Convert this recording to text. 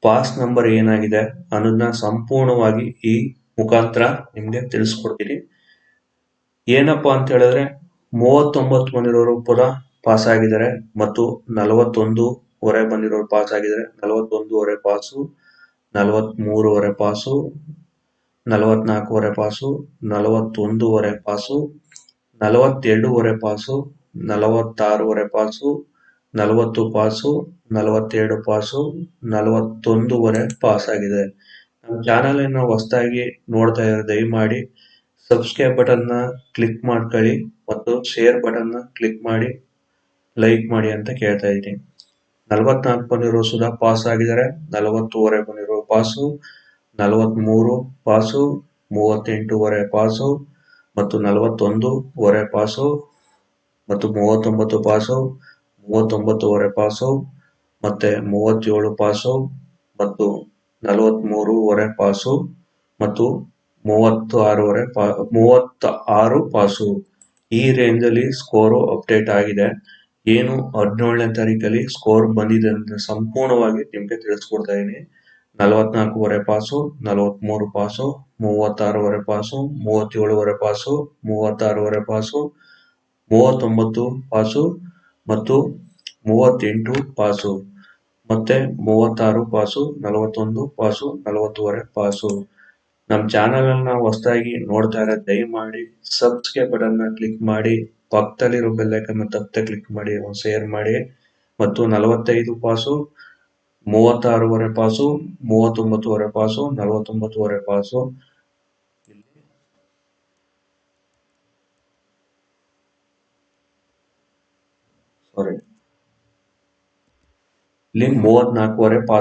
Pass number ಏನಾಗಿದೆ ಅನ್ನೋದನ್ನ ಸಂಪೂರ್ಣವಾಗಿ ಈ ಮುಖಾಂತರ ನಿಮ್ಗೆ ತಿಳಿಸ್ಕೊಡ್ತೀನಿ. ಏನಪ್ಪಾ ಅಂತ ಹೇಳಿದ್ರೆ 39 ಬಂದಿರೋರು ಪುನಃ ಪಾಸ್ ಆಗಿದ್ದಾರೆ ಮತ್ತು 41 ಬಂದಿರೋರು ಪಾಸ್ ಆಗಿದ್ದಾರೆ. 41 pass, 43 pass, 44 pass, 41 pass, 42 pass, 46 pass, 40 pass, 42 pass, 41 pass ಆಗಿದೆ. ನಮ್ಮ ಚಾನಲ್ ಅನ್ನ ಹೊಸದಾಗಿ ನೋಡ್ತಾ ಇದ್ದಾರೆ ದಯಮಾಡಿ ಸಬ್ಸ್ಕ್ರೈಬ್ ಬಟನ್ ನ ಕ್ಲಿಕ್ ಮಾಡ್ಕೊಳ್ಳಿ ಮತ್ತು ಶೇರ್ ಬಟನ್ ನ ಕ್ಲಿಕ್ ಮಾಡಿ ಲೈಕ್ ಮಾಡಿ ಅಂತ ಕೇಳ್ತಾ ಇದ್ದೀನಿ. 44 ಬಂದಿರೋ ಸುಧಾ ಪಾಸ್ ಆಗಿದ್ದಾರೆ. 40 ಬಂದಿರೋ ಪಾಸು, 43 ಪಾಸು, 38 ಪಾಸು ಮತ್ತು 41 ಪಾಸು ಮತ್ತು 39 ಪಾಸು, 39 ಪಾಸು ಮತ್ತೆ 37 ಪಾಸು ಮತ್ತು 43 ಪಾಸು ಮತ್ತು 36 ಪಾಸು. ಈ ರೇಂಜ್ ಅಲ್ಲಿ ಸ್ಕೋರ್ ಅಪ್ಡೇಟ್ ಆಗಿದೆ. ಏನು 17ನೇ ತಾರೀಕಲ್ಲಿ ಸ್ಕೋರ್ ಬಂದಿದೆ ಅಂತ ಸಂಪೂರ್ಣವಾಗಿ ನಿಮ್ಗೆ ತಿಳಿಸ್ಕೊಡ್ತಾ ಇದೀನಿ. 44 pass, 43 pass, 36 pass, 37 pass, 36 pass, 39 pass ಮತ್ತು 38 ಪಾಸು ಮತ್ತೆ 36 ಪಾಸು, 41 ಪಾಸು, 40 ಪಾಸು. ನಮ್ಮ ಚಾನಲ್ ಅನ್ನ ಹೊಸದಾಗಿ ನೋಡ್ತಾ ಇರೋ ದಯಮಾಡಿ ಸಬ್ಸ್ಕ್ರೈಬ್ ಬಟನ್ ನ ಕ್ಲಿಕ್ ಮಾಡಿ, ಪಕ್ಕದಲ್ಲಿರೋ ಬೆಲ್ ಐಕನ್ ತಪ್ಪದೆ ಕ್ಲಿಕ್ ಮಾಡಿ, ಒಂದು ಶೇರ್ ಮಾಡಿ ಮತ್ತು 45 ಪಾಸು, 36 ಪಾಸು, 39 ಪಾಸು, 49 ಪಾಸು. ಸಾರಿ, ಇಲ್ಲಿ 34 ಪಾಸ್